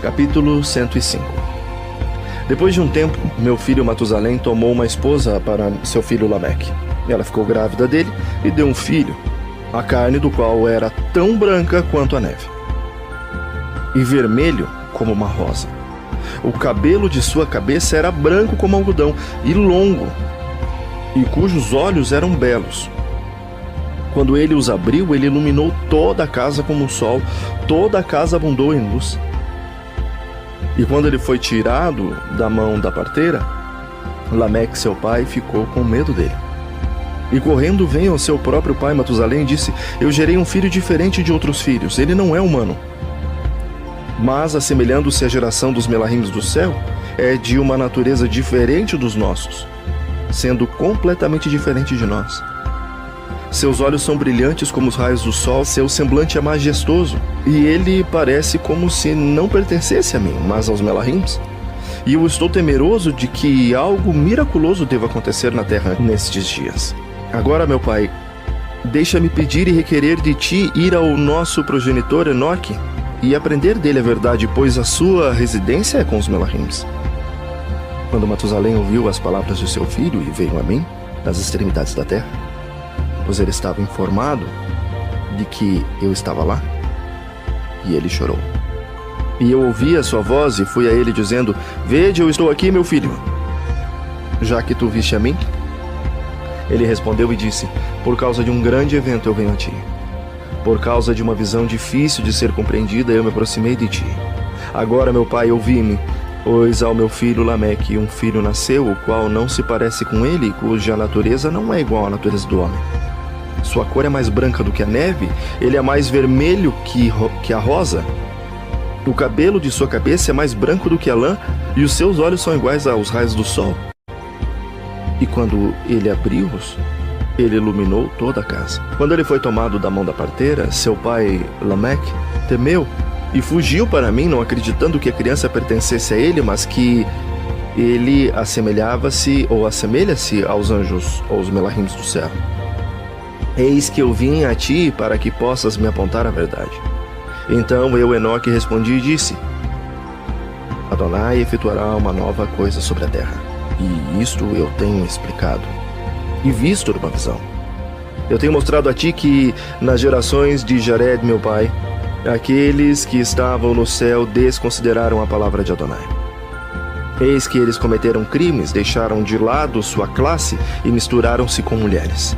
Capítulo 105. Depois de um tempo, meu filho Matusalém tomou uma esposa para seu filho Lameque. Ela ficou grávida dele e deu um filho, a carne do qual era tão branca quanto a neve, e vermelho como uma rosa. O cabelo de sua cabeça era branco como algodão e longo, e cujos olhos eram belos. Quando ele os abriu, ele iluminou toda a casa como o sol, toda a casa abundou em luz. E quando ele foi tirado da mão da parteira, Lameque, seu pai, ficou com medo dele. E correndo veio ao seu próprio pai Matusalém e disse: Eu gerei um filho diferente de outros filhos, ele não é humano. Mas, assemelhando-se à geração dos Melahims do céu, é de uma natureza diferente dos nossos, sendo completamente diferente de nós. Seus olhos são brilhantes como os raios do sol, seu semblante é majestoso, e ele parece como se não pertencesse a mim, mas aos Melahims. E eu estou temeroso de que algo miraculoso deva acontecer na terra nestes dias. Agora, meu pai, deixa-me pedir e requerer de ti ir ao nosso progenitor Enoque e aprender dele a verdade, pois a sua residência é com os Melahims. Quando Matusalém ouviu as palavras de seu filho e veio a mim, das extremidades da terra, pois ele estava informado de que eu estava lá, e ele chorou. E eu ouvi a sua voz e fui a ele dizendo: Vede, eu estou aqui, meu filho, já que tu viste a mim? Ele respondeu e disse: Por causa de um grande evento eu venho a ti. Por causa de uma visão difícil de ser compreendida, eu me aproximei de ti. Agora, meu pai, ouvi-me, pois ao meu filho Lameque um filho nasceu, o qual não se parece com ele, cuja natureza não é igual à natureza do homem. Sua cor é mais branca do que a neve, ele é mais vermelho que a rosa. O cabelo de sua cabeça é mais branco do que a lã, e os seus olhos são iguais aos raios do sol. E quando ele abriu-os, ele iluminou toda a casa. Quando ele foi tomado da mão da parteira, seu pai Lameque temeu e fugiu para mim, não acreditando que a criança pertencesse a ele, mas que ele assemelhava-se ou assemelha-se aos anjos ou aos Melahims do céu. Eis que eu vim a ti para que possas me apontar a verdade. Então eu, Enoque, respondi e disse: Adonai efetuará uma nova coisa sobre a terra, e isto eu tenho explicado e visto numa visão. Eu tenho mostrado a ti que nas gerações de Jared, meu pai, aqueles que estavam no céu desconsideraram a palavra de Adonai. Eis que eles cometeram crimes, deixaram de lado sua classe e misturaram-se com mulheres.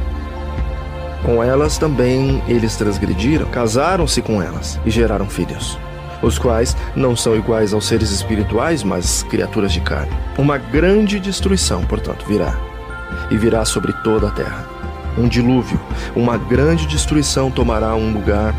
Com elas também eles transgrediram, casaram-se com elas e geraram filhos, os quais não são iguais aos seres espirituais, mas criaturas de carne. Uma grande destruição, portanto, virá, e virá sobre toda a terra. Um dilúvio, uma grande destruição tomará um lugar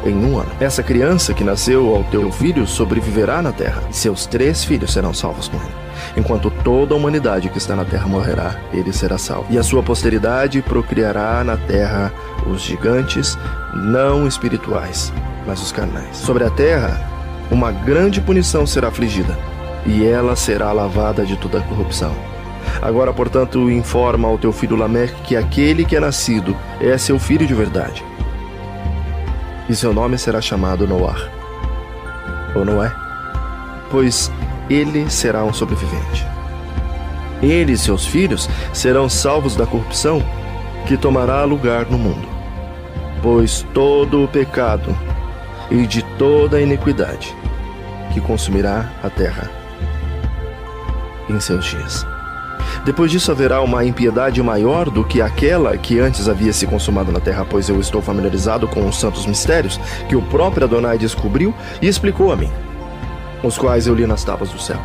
em um ano. Essa criança que nasceu ao teu filho sobreviverá na terra, e seus 3 filhos serão salvos com ele. Enquanto toda a humanidade que está na terra morrerá, ele será salvo. E a sua posteridade procriará na terra os gigantes, não espirituais, mas os carnais. Sobre a terra, uma grande punição será afligida, e ela será lavada de toda a corrupção. Agora, portanto, informa ao teu filho Lameque que aquele que é nascido é seu filho de verdade. E seu nome será chamado Noar, ou Noé, pois ele será um sobrevivente. Ele e seus filhos serão salvos da corrupção que tomará lugar no mundo, pois todo o pecado e de toda a iniquidade que consumirá a terra em seus dias. Depois disso haverá uma impiedade maior do que aquela que antes havia se consumado na terra, pois eu estou familiarizado com os santos mistérios que o próprio Adonai descobriu e explicou a mim, os quais eu li nas tábuas do céu.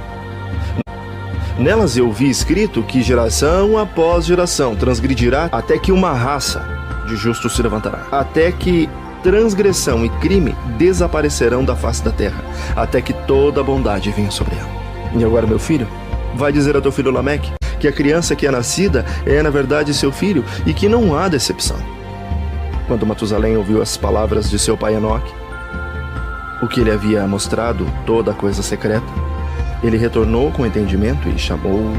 Nelas eu vi escrito que geração após geração transgredirá até que uma raça de justos se levantará, até que transgressão e crime desaparecerão da face da terra, até que toda a bondade venha sobre ela. E agora, meu filho, vai dizer a teu filho Lameque que a criança que é nascida é na verdade seu filho e que não há decepção. Quando Matusalém ouviu as palavras de seu pai Enoque, o que ele havia mostrado, toda a coisa secreta, ele retornou com entendimento e chamou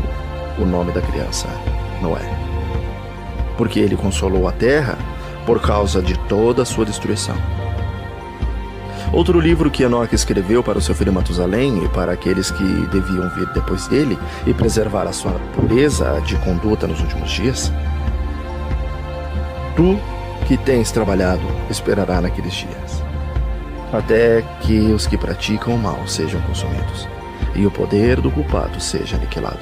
o nome da criança Noé, porque ele consolou a terra por causa de toda a sua destruição. Outro livro que Enoque escreveu para o seu filho Matusalém e para aqueles que deviam vir depois dele e preservar a sua pureza de conduta nos últimos dias. Tu que tens trabalhado esperará naqueles dias, até que os que praticam o mal sejam consumidos e o poder do culpado seja aniquilado.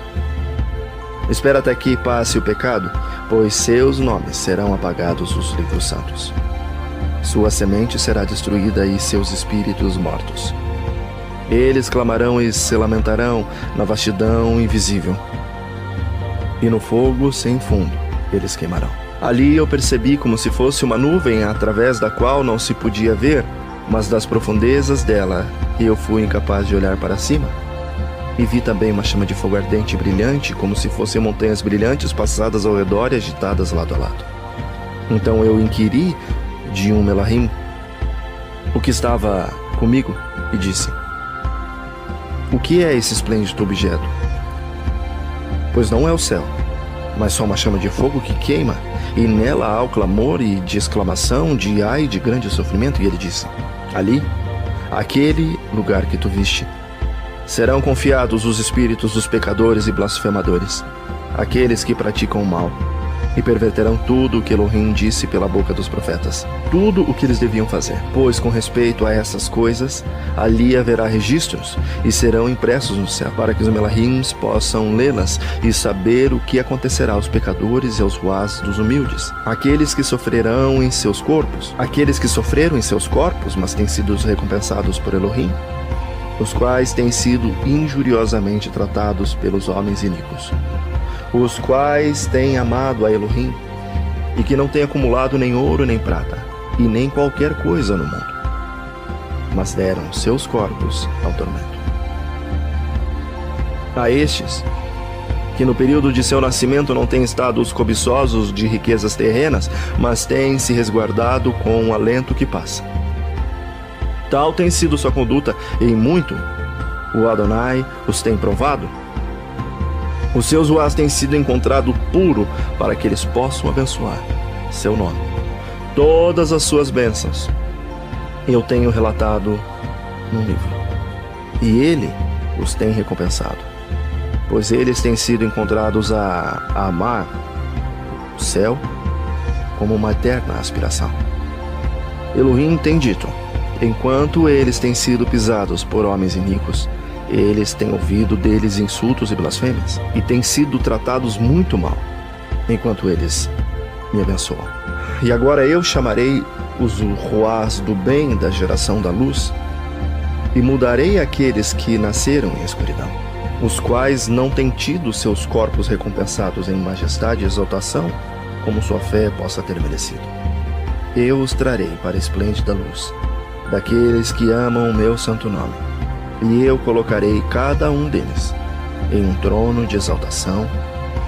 Espera até que passe o pecado, pois seus nomes serão apagados dos livros santos. Sua semente será destruída e seus espíritos mortos. Eles clamarão e se lamentarão na vastidão invisível, e no fogo sem fundo eles queimarão. Ali eu percebi como se fosse uma nuvem através da qual não se podia ver, mas das profundezas dela eu fui incapaz de olhar para cima. E vi também uma chama de fogo ardente e brilhante, como se fossem montanhas brilhantes passadas ao redor e agitadas lado a lado. Então eu inquiri de um Melahim, o que estava comigo, e disse: o que é esse esplêndido objeto? Pois não é o céu, mas só uma chama de fogo que queima, e nela há o clamor e de exclamação, de ai de grande sofrimento. E ele disse: ali, aquele lugar que tu viste, serão confiados os espíritos dos pecadores e blasfemadores, aqueles que praticam o mal, e perverterão tudo o que Elohim disse pela boca dos profetas, tudo o que eles deviam fazer. Pois com respeito a essas coisas, ali haverá registros, e serão impressos no céu, para que os Melahims possam lê-las e saber o que acontecerá aos pecadores e aos ruás dos humildes, aqueles que sofreram em seus corpos, mas têm sido recompensados por Elohim, os quais têm sido injuriosamente tratados pelos homens iníquos, os quais têm amado a Elohim, e que não têm acumulado nem ouro nem prata, e nem qualquer coisa no mundo, mas deram seus corpos ao tormento. A estes, que no período de seu nascimento não têm estado os cobiçosos de riquezas terrenas, mas têm se resguardado com o alento que passa. Tal tem sido sua conduta, e em muito o Adonai os tem provado. Os seus ruás têm sido encontrado puro para que eles possam abençoar seu nome. Todas as suas bênçãos eu tenho relatado num livro, e ele os tem recompensado, pois eles têm sido encontrados a amar o céu como uma eterna aspiração. Elohim tem dito: enquanto eles têm sido pisados por homens iníquos, eles têm ouvido deles insultos e blasfêmias, e têm sido tratados muito mal, enquanto eles me abençoam. E agora eu chamarei os ruás do bem da geração da luz, e mudarei aqueles que nasceram em escuridão, os quais não têm tido seus corpos recompensados em majestade e exaltação, como sua fé possa ter merecido. Eu os trarei para a esplêndida luz daqueles que amam o meu santo nome, e eu colocarei cada um deles em um trono de exaltação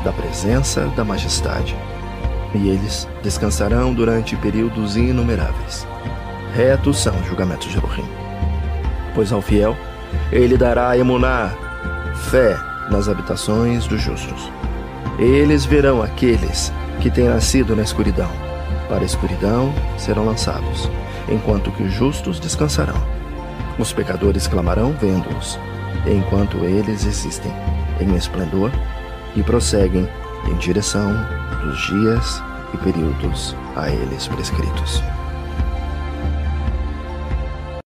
da presença da majestade, e eles descansarão durante períodos inumeráveis. Retos são os julgamentos de Elohim, pois ao fiel ele dará emuná, fé nas habitações dos justos. Eles verão aqueles que têm nascido na escuridão, para a escuridão serão lançados, enquanto que os justos descansarão. Os pecadores clamarão vendo-os, enquanto eles existem em esplendor e prosseguem em direção dos dias e períodos a eles prescritos.